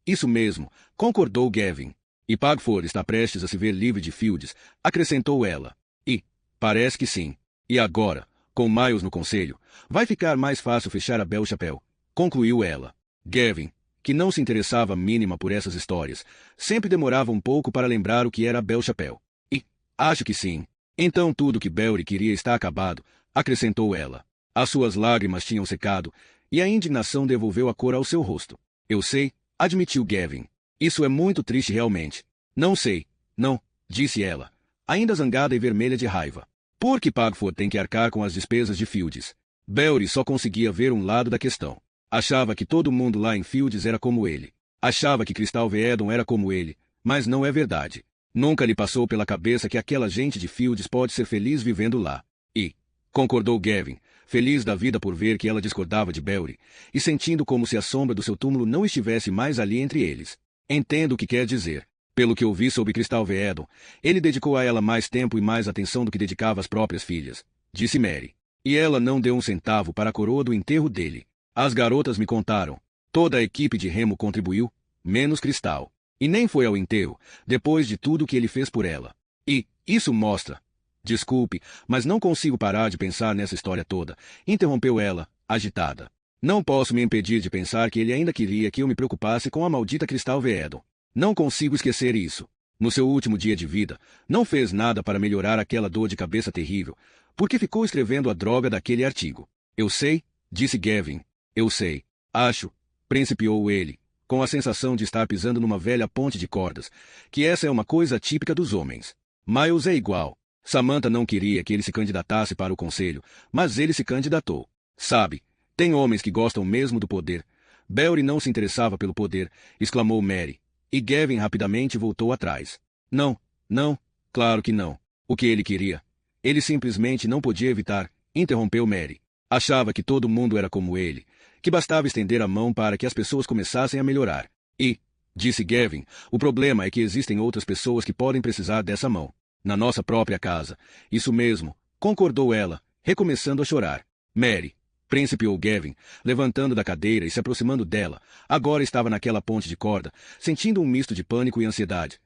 isso mesmo, concordou Gavin. E Pagford está prestes a se ver livre de Fields, acrescentou ela. E, parece que sim. E agora, com Miles no conselho, vai ficar mais fácil fechar a Belle Chapelle, concluiu ela. Gavin, que não se interessava mínima por essas histórias, sempre demorava um pouco para lembrar o que era a Belle Chapelle. E, acho que sim. Então tudo que Belry queria está acabado, acrescentou ela. As suas lágrimas tinham secado, e a indignação devolveu a cor ao seu rosto. Eu sei, admitiu Gavin. Isso é muito triste realmente. Não sei, não, disse ela, ainda zangada e vermelha de raiva. Por que Pagford tem que arcar com as despesas de Fields? Belry só conseguia ver um lado da questão. Achava que todo mundo lá em Fields era como ele. Achava que Cristal Veedon era como ele, mas não é verdade. Nunca lhe passou pela cabeça que aquela gente de Fields pode ser feliz vivendo lá. E, concordou Gavin, feliz da vida por ver que ela discordava de Belry, e sentindo como se a sombra do seu túmulo não estivesse mais ali entre eles. Entendo o que quer dizer. Pelo que ouvi sobre Cristal Veedon, ele dedicou a ela mais tempo e mais atenção do que dedicava às próprias filhas, disse Mary. E ela não deu um centavo para a coroa do enterro dele. As garotas me contaram. Toda a equipe de remo contribuiu, menos Cristal. E nem foi ao enterro, depois de tudo que ele fez por ela. E, isso mostra... Desculpe, mas não consigo parar de pensar nessa história toda, interrompeu ela, agitada. Não posso me impedir de pensar que ele ainda queria que eu me preocupasse com a maldita Cristal Veedon. Não consigo esquecer isso. No seu último dia de vida, não fez nada para melhorar aquela dor de cabeça terrível, porque ficou escrevendo a droga daquele artigo. Eu sei, disse Gavin. Eu sei. Acho, principiou ele, com a sensação de estar pisando numa velha ponte de cordas, que essa é uma coisa típica dos homens. Miles é igual. Samantha não queria que ele se candidatasse para o conselho, mas ele se candidatou. Sabe, tem homens que gostam mesmo do poder. Belry não se interessava pelo poder, exclamou Mary, e Gavin rapidamente voltou atrás. Não, não, claro que não. O que ele queria? Ele simplesmente não podia evitar, interrompeu Mary. Achava que todo mundo era como ele, que bastava estender a mão para que as pessoas começassem a melhorar. E, disse Gavin, o problema é que existem outras pessoas que podem precisar dessa mão. Na nossa própria casa. Isso mesmo, concordou ela, recomeçando a chorar. Mary, principiou Gavin, levantando da cadeira e se aproximando dela, agora estava naquela ponte de corda, sentindo um misto de pânico e ansiedade.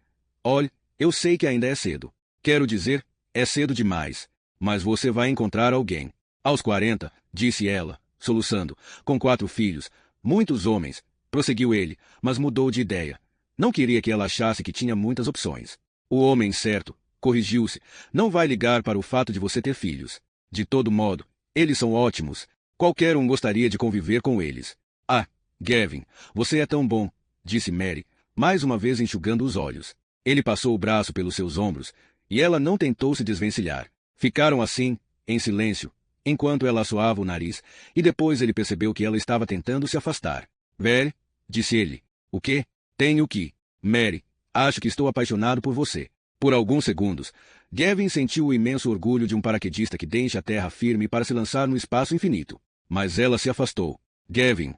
Olhe, eu sei que ainda é cedo. Quero dizer, é cedo demais. Mas você vai encontrar alguém. Aos 40, disse ela, soluçando, com 4 filhos, muitos homens, prosseguiu ele, mas mudou de ideia. Não queria que ela achasse que tinha muitas opções. O homem certo, corrigiu-se, não vai ligar para o fato de você ter filhos. De todo modo, eles são ótimos. Qualquer um gostaria de conviver com eles. Ah, Gavin, você é tão bom, disse Mary, mais uma vez enxugando os olhos. Ele passou o braço pelos seus ombros, e ela não tentou se desvencilhar. Ficaram assim, em silêncio, enquanto ela assoava o nariz, e depois ele percebeu que ela estava tentando se afastar. Mary, disse ele. O quê? Tenho que. Mary, acho que estou apaixonado por você. Por alguns segundos, Gavin sentiu o imenso orgulho de um paraquedista que deixa a terra firme para se lançar no espaço infinito. Mas ela se afastou. Gavin,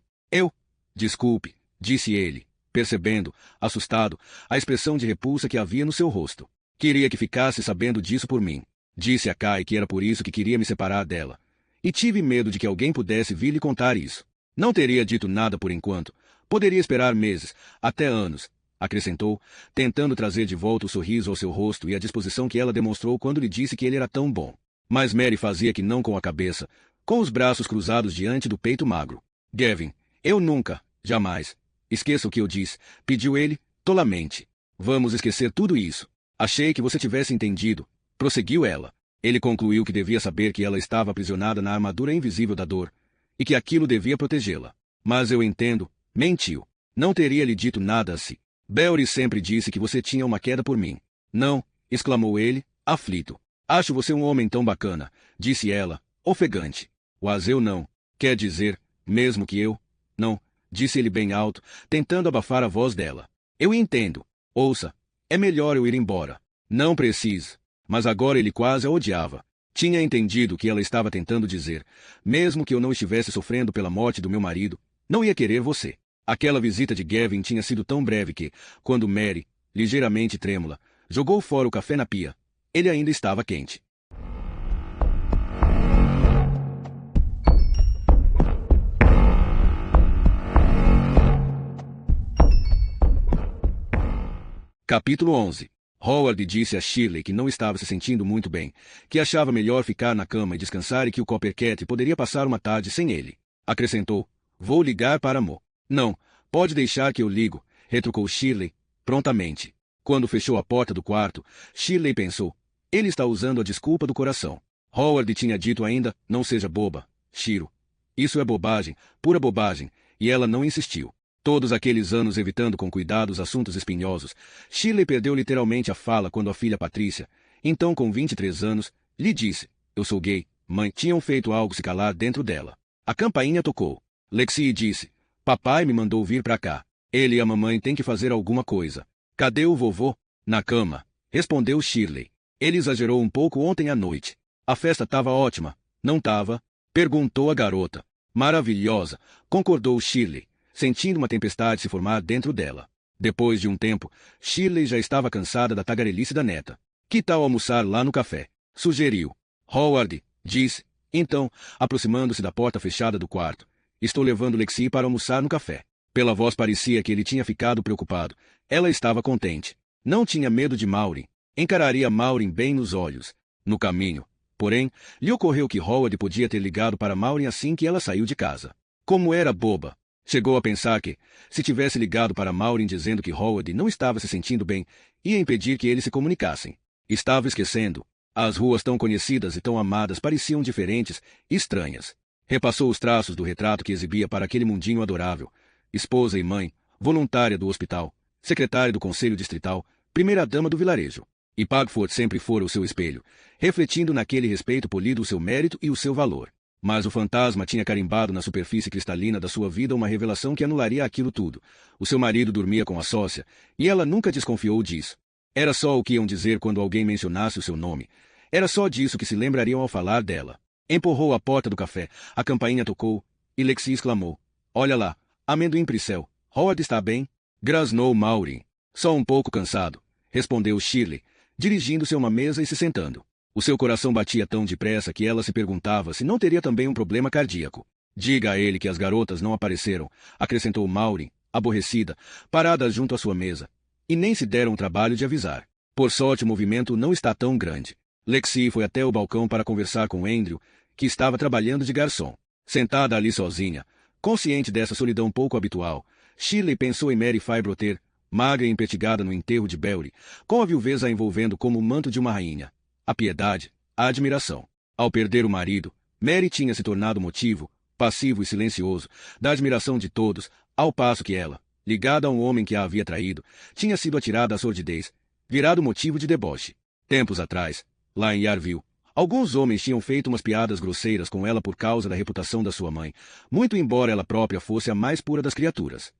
desculpe, disse ele, percebendo, assustado, a expressão de repulsa que havia no seu rosto. Queria que ficasse sabendo disso por mim. Disse a Kai que era por isso que queria me separar dela. E tive medo de que alguém pudesse vir lhe contar isso. Não teria dito nada por enquanto. Poderia esperar meses, até anos, acrescentou, tentando trazer de volta o sorriso ao seu rosto e a disposição que ela demonstrou quando lhe disse que ele era tão bom. Mas Mary fazia que não com a cabeça, com os braços cruzados diante do peito magro. Gavin, eu nunca, jamais. Esqueça o que eu disse, pediu ele, tolamente. Vamos esquecer tudo isso. Achei que você tivesse entendido, prosseguiu ela. Ele concluiu que devia saber que ela estava aprisionada na armadura invisível da dor, e que aquilo devia protegê-la. Mas eu entendo, mentiu. Não teria lhe dito nada assim. Belry sempre disse que você tinha uma queda por mim. Não, exclamou ele, aflito. Acho você um homem tão bacana, disse ela, ofegante. Mas eu não. Quer dizer, mesmo que eu... Não, disse ele bem alto, tentando abafar a voz dela. Eu entendo. Ouça, é melhor eu ir embora. Não precisa. Mas agora ele quase a odiava. Tinha entendido o que ela estava tentando dizer. Mesmo que eu não estivesse sofrendo pela morte do meu marido, não ia querer você. Aquela visita de Gavin tinha sido tão breve que, quando Mary, ligeiramente trêmula, jogou fora o café na pia, ele ainda estava quente. Capítulo 11. Howard disse a Shirley que não estava se sentindo muito bem, que achava melhor ficar na cama e descansar e que o Coppercat poderia passar uma tarde sem ele. Acrescentou, vou ligar para Mo. Não, pode deixar que eu ligo, retrucou Shirley, prontamente. Quando fechou a porta do quarto, Shirley pensou, ele está usando a desculpa do coração. Howard tinha dito ainda, não seja boba, Shiro. Isso é bobagem, pura bobagem, e ela não insistiu. Todos aqueles anos evitando com cuidado os assuntos espinhosos, Shirley perdeu literalmente a fala quando a filha Patrícia, então com 23 anos, lhe disse, eu sou gay, mãe, tinham feito algo se calar dentro dela. A campainha tocou. Lexi disse, papai me mandou vir pra cá. Ele e a mamãe têm que fazer alguma coisa. Cadê o vovô? Na cama, respondeu Shirley. Ele exagerou um pouco ontem à noite. A festa estava ótima, não estava? Perguntou a garota. Maravilhosa, concordou Shirley, sentindo uma tempestade se formar dentro dela. Depois de um tempo, Shirley já estava cansada da tagarelice da neta. Que tal almoçar lá no café? Sugeriu. Howard, disse, então, aproximando-se da porta fechada do quarto. Estou levando Lexi para almoçar no café. Pela voz parecia que ele tinha ficado preocupado. Ela estava contente. Não tinha medo de Maureen. Encararia Maureen bem nos olhos. No caminho, porém, lhe ocorreu que Howard podia ter ligado para Maureen assim que ela saiu de casa. Como era boba! Chegou a pensar que, se tivesse ligado para Maureen dizendo que Howard não estava se sentindo bem, ia impedir que eles se comunicassem. Estava esquecendo. As ruas tão conhecidas e tão amadas pareciam diferentes e estranhas. Repassou os traços do retrato que exibia para aquele mundinho adorável. Esposa e mãe, voluntária do hospital, secretária do conselho distrital, primeira-dama do vilarejo. E Pagford sempre fora o seu espelho, refletindo naquele respeito polido o seu mérito e o seu valor. Mas o fantasma tinha carimbado na superfície cristalina da sua vida uma revelação que anularia aquilo tudo. O seu marido dormia com a sócia, e ela nunca desconfiou disso. Era só o que iam dizer quando alguém mencionasse o seu nome. Era só disso que se lembrariam ao falar dela. Empurrou a porta do café, a campainha tocou, e Lexi exclamou. Olha lá, amendoim Pricel, Howard está bem? Grasnou Maureen. Só um pouco cansado, respondeu Shirley, dirigindo-se a uma mesa e se sentando. O seu coração batia tão depressa que ela se perguntava se não teria também um problema cardíaco. Diga a ele que as garotas não apareceram, acrescentou Maureen, aborrecida, parada junto à sua mesa, e nem se deram o trabalho de avisar. Por sorte o movimento não está tão grande. Lexi foi até o balcão para conversar com Andrew, que estava trabalhando de garçom. Sentada ali sozinha, consciente dessa solidão pouco habitual, Shirley pensou em Mary Firebroter, magra e empertigada no enterro de Belry, com a viuvez a envolvendo como o manto de uma rainha. A piedade, a admiração. Ao perder o marido, Mary tinha se tornado motivo, passivo e silencioso, da admiração de todos, ao passo que ela, ligada a um homem que a havia traído, tinha sido atirada à sordidez, virado motivo de deboche. Tempos atrás, lá em Yarville, alguns homens tinham feito umas piadas grosseiras com ela por causa da reputação da sua mãe, muito embora ela própria fosse a mais pura das criaturas.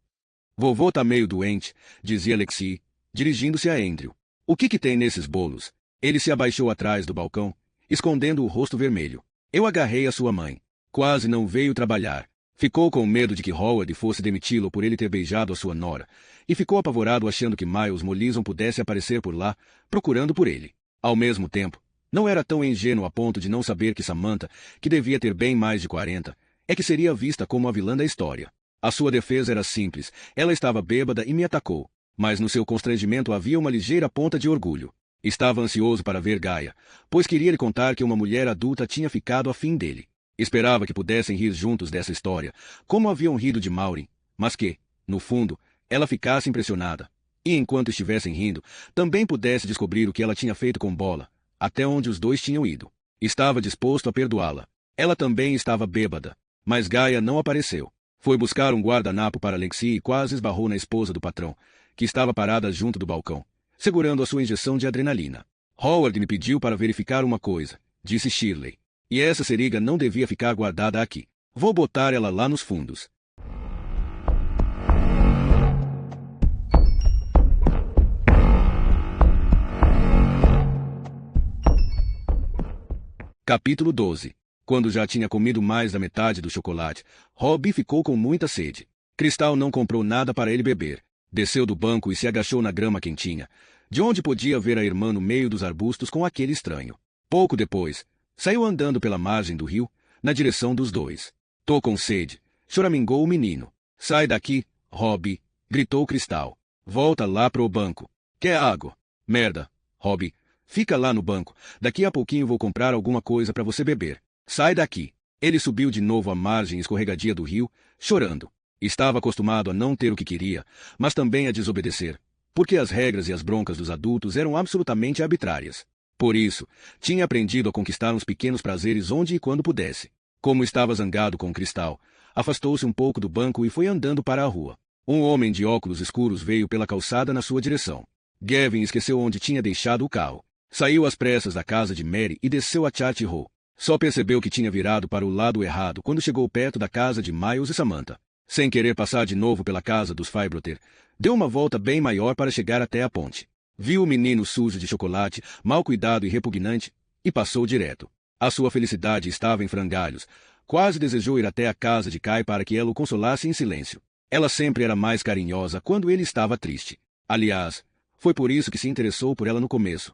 Vovô tá meio doente, dizia Alexei, dirigindo-se a Andrew. O que tem nesses bolos? Ele se abaixou atrás do balcão, escondendo o rosto vermelho. Eu agarrei a sua mãe. Quase não veio trabalhar. Ficou com medo de que Howard fosse demiti-lo por ele ter beijado a sua nora, e ficou apavorado achando que Miles Mollison pudesse aparecer por lá, procurando por ele. Ao mesmo tempo, não era tão ingênuo a ponto de não saber que Samantha, que devia ter bem mais de 40, é que seria vista como a vilã da história. A sua defesa era simples, ela estava bêbada e me atacou, mas no seu constrangimento havia uma ligeira ponta de orgulho. Estava ansioso para ver Gaia, pois queria lhe contar que uma mulher adulta tinha ficado afim dele. Esperava que pudessem rir juntos dessa história, como haviam rido de Maureen, mas que, no fundo, ela ficasse impressionada. E enquanto estivessem rindo, também pudesse descobrir o que ela tinha feito com Bola, até onde os dois tinham ido. Estava disposto a perdoá-la. Ela também estava bêbada, mas Gaia não apareceu. Foi buscar um guardanapo para Alexei e quase esbarrou na esposa do patrão, que estava parada junto do balcão, segurando a sua injeção de adrenalina. Howard me pediu para verificar uma coisa, disse Shirley. E essa seringa não devia ficar guardada aqui. Vou botar ela lá nos fundos. Capítulo 12. Quando já tinha comido mais da metade do chocolate, Robbie ficou com muita sede. Cristal não comprou nada para ele beber. Desceu do banco e se agachou na grama quentinha, de onde podia ver a irmã no meio dos arbustos com aquele estranho. Pouco depois, saiu andando pela margem do rio, na direção dos dois. Tô com sede, choramingou o menino. Sai daqui, Robbie, gritou Cristal. Volta lá pro banco. Quer água? Merda, Robbie. Fica lá no banco. Daqui a pouquinho vou comprar alguma coisa para você beber. Sai daqui. Ele subiu de novo a margem escorregadia do rio, chorando. Estava acostumado a não ter o que queria, mas também a desobedecer, porque as regras e as broncas dos adultos eram absolutamente arbitrárias. Por isso, tinha aprendido a conquistar uns pequenos prazeres onde e quando pudesse. Como estava zangado com Cristal, afastou-se um pouco do banco e foi andando para a rua. Um homem de óculos escuros veio pela calçada na sua direção. Gavin esqueceu onde tinha deixado o carro. Saiu às pressas da casa de Mary e desceu a Chart Row. Só percebeu que tinha virado para o lado errado quando chegou perto da casa de Miles e Samantha. Sem querer passar de novo pela casa dos Firebroter, deu uma volta bem maior para chegar até a ponte. Viu o menino sujo de chocolate, mal cuidado e repugnante, e passou direto. A sua felicidade estava em frangalhos. Quase desejou ir até a casa de Kai para que ela o consolasse em silêncio. Ela sempre era mais carinhosa quando ele estava triste. Aliás, foi por isso que se interessou por ela no começo.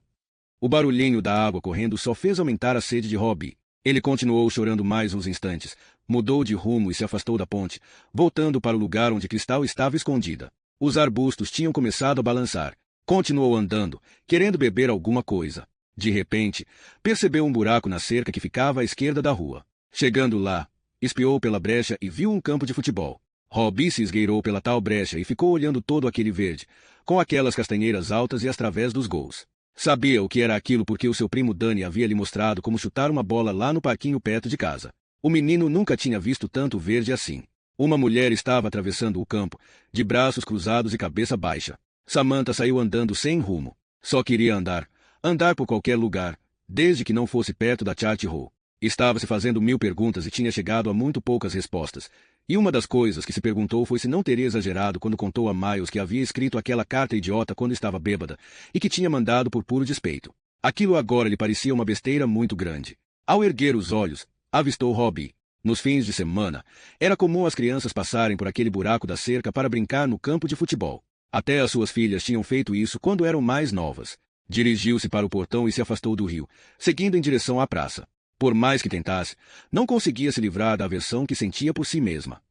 O barulhinho da água correndo só fez aumentar a sede de Robbie. Ele continuou chorando mais uns instantes, mudou de rumo e se afastou da ponte, voltando para o lugar onde Cristal estava escondida. Os arbustos tinham começado a balançar. Continuou andando, querendo beber alguma coisa. De repente, percebeu um buraco na cerca que ficava à esquerda da rua. Chegando lá, espiou pela brecha e viu um campo de futebol. Robbie se esgueirou pela tal brecha e ficou olhando todo aquele verde, com aquelas castanheiras altas e as través dos gols. Sabia o que era aquilo porque o seu primo Danny havia lhe mostrado como chutar uma bola lá no parquinho perto de casa. O menino nunca tinha visto tanto verde assim. Uma mulher estava atravessando o campo, de braços cruzados e cabeça baixa. Samantha saiu andando sem rumo. Só queria andar. Andar por qualquer lugar, desde que não fosse perto da Chart Row. Estava se fazendo 1000 perguntas e tinha chegado a muito poucas respostas. E uma das coisas que se perguntou foi se não teria exagerado quando contou a Miles que havia escrito aquela carta idiota quando estava bêbada, e que tinha mandado por puro despeito. Aquilo agora lhe parecia uma besteira muito grande. Ao erguer os olhos, avistou Robbie. Nos fins de semana, era comum as crianças passarem por aquele buraco da cerca para brincar no campo de futebol. Até as suas filhas tinham feito isso quando eram mais novas. Dirigiu-se para o portão e se afastou do rio, seguindo em direção à praça. Por mais que tentasse, não conseguia se livrar da aversão que sentia por si mesma.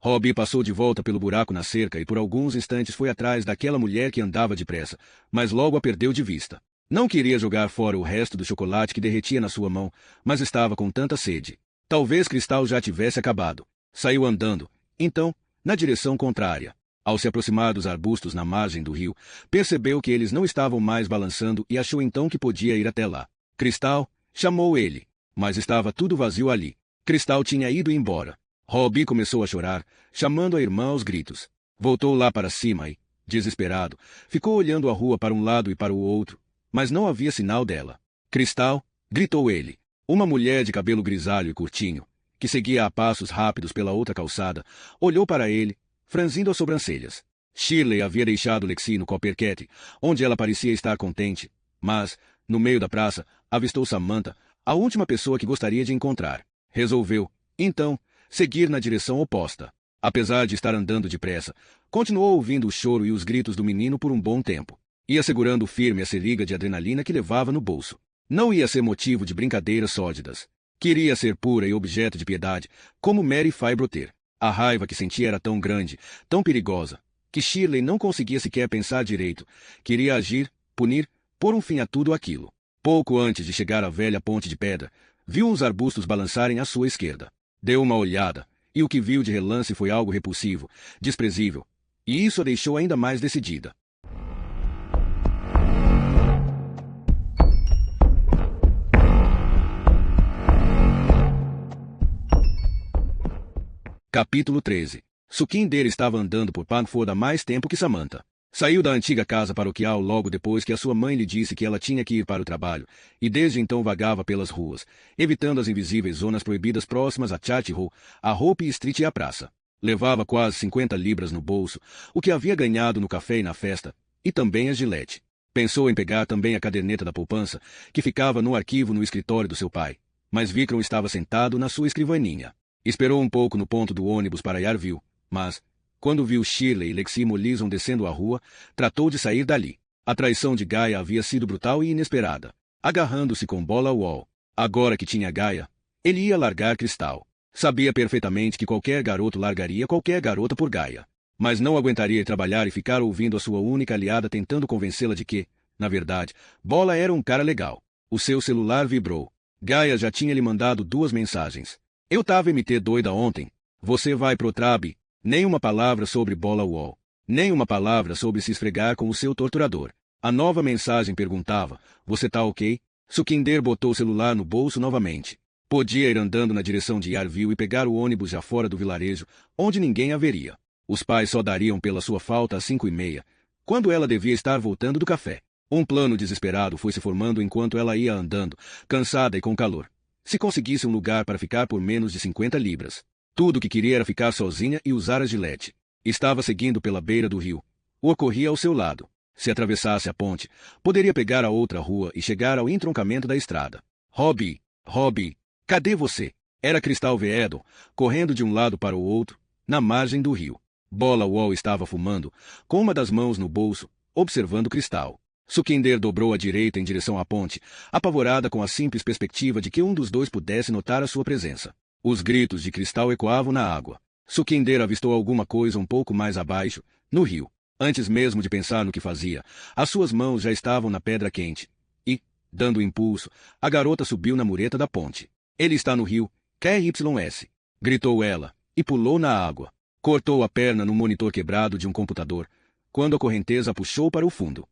Robbie passou de volta pelo buraco na cerca e por alguns instantes foi atrás daquela mulher que andava depressa, mas logo a perdeu de vista. Não queria jogar fora o resto do chocolate que derretia na sua mão, mas estava com tanta sede. Talvez Cristal já tivesse acabado. Saiu andando, então, na direção contrária. Ao se aproximar dos arbustos na margem do rio, percebeu que eles não estavam mais balançando e achou então que podia ir até lá. Cristal, chamou ele, mas estava tudo vazio ali. Cristal tinha ido embora. Robbie começou a chorar, chamando a irmã aos gritos. Voltou lá para cima e, desesperado, ficou olhando a rua para um lado e para o outro, mas não havia sinal dela. Cristal, gritou ele. Uma mulher de cabelo grisalho e curtinho, que seguia a passos rápidos pela outra calçada, olhou para ele, franzindo as sobrancelhas. Shirley havia deixado Lexi no Coppercat, onde ela parecia estar contente, mas, no meio da praça, avistou Samantha, a última pessoa que gostaria de encontrar. Resolveu, então, seguir na direção oposta. Apesar de estar andando depressa, continuou ouvindo o choro e os gritos do menino por um bom tempo. Ia segurando firme a seringa de adrenalina que levava no bolso. Não ia ser motivo de brincadeiras sórdidas. Queria ser pura e objeto de piedade, como Mary Fiebroter. A raiva que sentia era tão grande, tão perigosa, que Shirley não conseguia sequer pensar direito. Queria agir, punir, pôr um fim a tudo aquilo. Pouco antes de chegar à velha ponte de pedra, viu uns arbustos balançarem à sua esquerda. Deu uma olhada, e o que viu de relance foi algo repulsivo, desprezível, e isso a deixou ainda mais decidida. Capítulo 13. Sukinder estava andando por Panford há mais tempo que Samantha. Saiu da antiga casa paroquial logo depois que a sua mãe lhe disse que ela tinha que ir para o trabalho, e desde então vagava pelas ruas, evitando as invisíveis zonas proibidas próximas a Chat Row, a Hope Street e a praça. Levava quase 50 libras no bolso, o que havia ganhado no café e na festa, e também a gilete. Pensou em pegar também a caderneta da poupança, que ficava no arquivo no escritório do seu pai, mas Vikram estava sentado na sua escrivaninha. Esperou um pouco no ponto do ônibus para Yarville, mas, quando viu Shirley e Lexi Mollison descendo a rua, tratou de sair dali. A traição de Gaia havia sido brutal e inesperada. Agarrando-se com Bola Wall. Agora que tinha Gaia, ele ia largar Cristal. Sabia perfeitamente que qualquer garoto largaria qualquer garota por Gaia. Mas não aguentaria trabalhar e ficar ouvindo a sua única aliada tentando convencê-la de que, na verdade, Bola era um cara legal. O seu celular vibrou. Gaia já tinha lhe mandado 2 mensagens. Eu tava MT doida ontem. Você vai pro Trabe. Nem uma palavra sobre Bola Wall. Nem uma palavra sobre se esfregar com o seu torturador. A nova mensagem perguntava, você tá ok? Sukinder botou o celular no bolso novamente. Podia ir andando na direção de Yarville e pegar o ônibus já fora do vilarejo, onde ninguém a veria. Os pais só dariam pela sua falta às 5:30, quando ela devia estar voltando do café. Um plano desesperado foi se formando enquanto ela ia andando, cansada e com calor. Se conseguisse um lugar para ficar por menos de 50 libras. Tudo o que queria era ficar sozinha e usar a gilete. Estava seguindo pela beira do rio. O corria ao seu lado. Se atravessasse a ponte, poderia pegar a outra rua e chegar ao entroncamento da estrada. Robbie, cadê você? Era Cristal Veedon, correndo de um lado para o outro, na margem do rio. Bola Wall estava fumando, com uma das mãos no bolso, observando Cristal. Sukinder dobrou à direita em direção à ponte, apavorada com a simples perspectiva de que um dos dois pudesse notar a sua presença. Os gritos de Cristal ecoavam na água. Sukinder avistou alguma coisa um pouco mais abaixo, no rio. Antes mesmo de pensar no que fazia, as suas mãos já estavam na pedra quente. E, dando impulso, a garota subiu na mureta da ponte. Ele está no rio, QYS, gritou ela, e pulou na água. Cortou a perna no monitor quebrado de um computador, quando a correnteza a puxou para o fundo.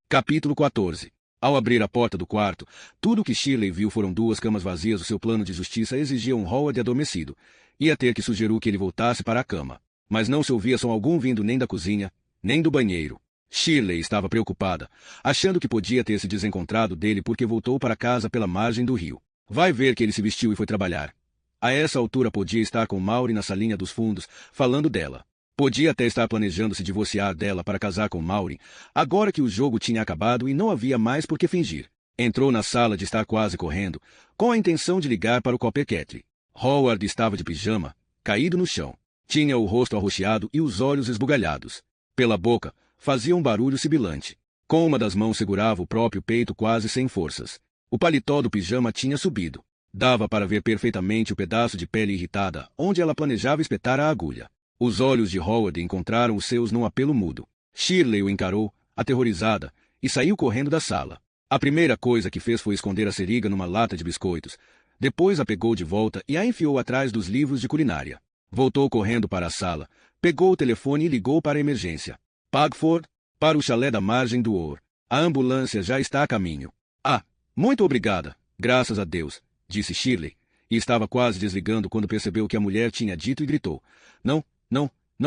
Capítulo 14. Ao abrir a porta do quarto, tudo o que Shirley viu foram 2 camas vazias. O seu plano de justiça exigia um Howard adormecido. Ia ter que sugerir que ele voltasse para a cama. Mas não se ouvia som algum vindo nem da cozinha, nem do banheiro. Shirley estava preocupada, achando que podia ter se desencontrado dele porque voltou para casa pela margem do rio. Vai ver que ele se vestiu e foi trabalhar. A essa altura podia estar com Maury na salinha dos fundos, falando dela. Podia até estar planejando se divorciar dela para casar com Maury, agora que o jogo tinha acabado e não havia mais por que fingir. Entrou na sala de estar quase correndo, com a intenção de ligar para o Coppercat. Howard estava de pijama, caído no chão. Tinha o rosto arroxeado e os olhos esbugalhados. Pela boca, fazia um barulho sibilante. Com uma das mãos segurava o próprio peito quase sem forças. O paletó do pijama tinha subido. Dava para ver perfeitamente o pedaço de pele irritada, onde ela planejava espetar a agulha. Os olhos de Howard encontraram os seus num apelo mudo. Shirley o encarou, aterrorizada, e saiu correndo da sala. A primeira coisa que fez foi esconder a seringa numa lata de biscoitos. Depois a pegou de volta e a enfiou atrás dos livros de culinária. Voltou correndo para a sala, pegou o telefone e ligou para a emergência. Pagford, para o chalé da margem do Our. A ambulância já está a caminho. Ah, muito obrigada, graças a Deus, disse Shirley, e estava quase desligando quando percebeu o que a mulher tinha dito e gritou. Não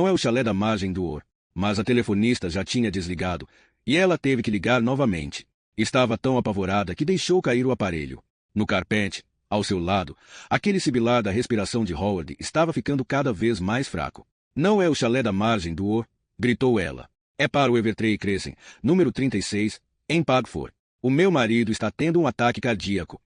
é o chalé da margem do Our. Mas a telefonista já tinha desligado, e ela teve que ligar novamente. Estava tão apavorada que deixou cair o aparelho. No carpete, ao seu lado, aquele sibilar da respiração de Howard estava ficando cada vez mais fraco. Não é o chalé da margem do Our, gritou ela. É para o Evertree Crescent, número 36, em Pagford. O meu marido está tendo um ataque cardíaco.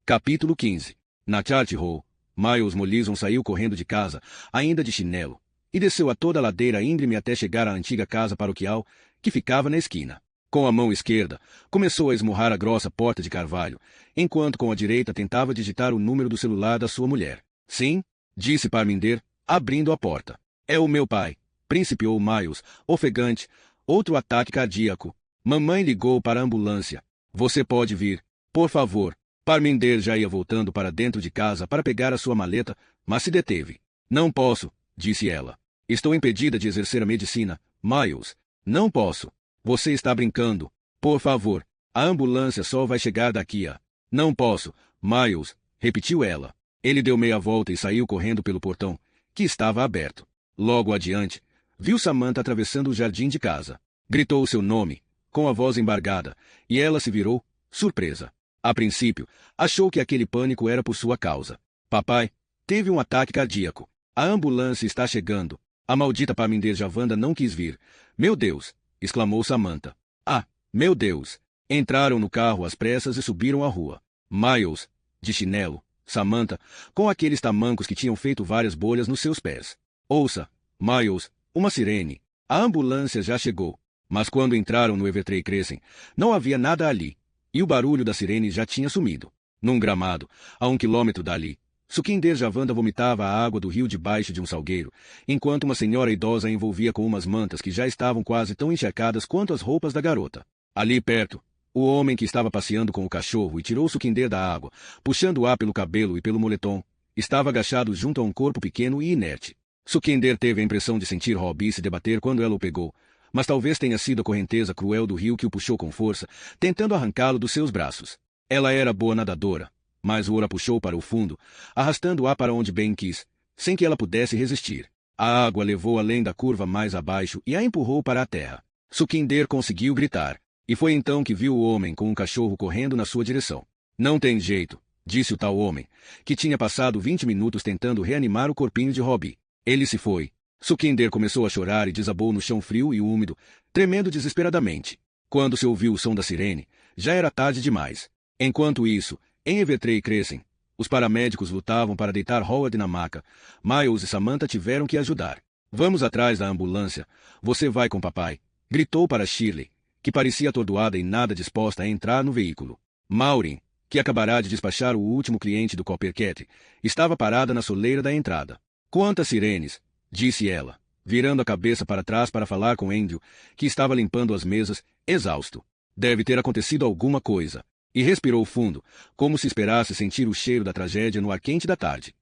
Capítulo 15. Na Chart Hall, Miles Mollison saiu correndo de casa, ainda de chinelo, e desceu a toda a ladeira íngreme até chegar à antiga casa paroquial, que ficava na esquina. Com a mão esquerda, começou a esmurrar a grossa porta de carvalho, enquanto com a direita tentava digitar o número do celular da sua mulher. Sim, disse Parminder, abrindo a porta. É o meu pai, principiou Miles, ofegante. Outro ataque cardíaco. Mamãe ligou para a ambulância. Você pode vir, por favor. Parminder já ia voltando para dentro de casa para pegar a sua maleta, mas se deteve. Não posso, disse ela. Estou impedida de exercer a medicina, Miles. Não posso. Você está brincando. Por favor, a ambulância só vai chegar daqui a... Não posso, Miles, repetiu ela. Ele deu meia volta e saiu correndo pelo portão, que estava aberto. Logo adiante, viu Samantha atravessando o jardim de casa. Gritou o seu nome, com a voz embargada, e ela se virou, surpresa. A princípio, achou que aquele pânico era por sua causa. Papai, teve um ataque cardíaco. A ambulância está chegando. A maldita Parminder Javanda não quis vir. Meu Deus! Exclamou Samantha. Ah, meu Deus! Entraram no carro às pressas e subiram a rua. Miles, de chinelo, Samantha, com aqueles tamancos que tinham feito várias bolhas nos seus pés. Ouça, Miles, uma sirene. A ambulância já chegou. Mas quando entraram no Evertree Crescent, não havia nada ali. E o barulho da sirene já tinha sumido. Num gramado, a 1 quilômetro dali, Sukhinder Javanda vomitava a água do rio debaixo de um salgueiro, enquanto uma senhora idosa a envolvia com umas mantas que já estavam quase tão encharcadas quanto as roupas da garota. Ali perto, o homem que estava passeando com o cachorro e tirou Sukhinder da água, puxando-a pelo cabelo e pelo moletom, estava agachado junto a um corpo pequeno e inerte. Sukhinder teve a impressão de sentir Robbie se debater quando ela o pegou, mas talvez tenha sido a correnteza cruel do rio que o puxou com força, tentando arrancá-lo dos seus braços. Ela era boa nadadora, mas o Ora puxou para o fundo, arrastando-a para onde bem quis, sem que ela pudesse resistir. A água levou além da curva mais abaixo e a empurrou para a terra. Sukhinder conseguiu gritar, e foi então que viu o homem com um cachorro correndo na sua direção. Não tem jeito, disse o tal homem, que tinha passado 20 minutos tentando reanimar o corpinho de Robbie. Ele se foi. Sukhinder começou a chorar e desabou no chão frio e úmido, tremendo desesperadamente. Quando se ouviu o som da sirene, já era tarde demais. Enquanto isso, em Evertree Crescent, os paramédicos lutavam para deitar Howard na maca. Miles e Samantha tiveram que ajudar. Vamos atrás da ambulância. Você vai com papai, gritou para Shirley, que parecia atordoada e nada disposta a entrar no veículo. Maureen, que acabará de despachar o último cliente do Coppercat, estava parada na soleira da entrada. Quantas sirenes! Disse ela, virando a cabeça para trás para falar com Andrew, que estava limpando as mesas, exausto. Deve ter acontecido alguma coisa. E respirou fundo, como se esperasse sentir o cheiro da tragédia no ar quente da tarde.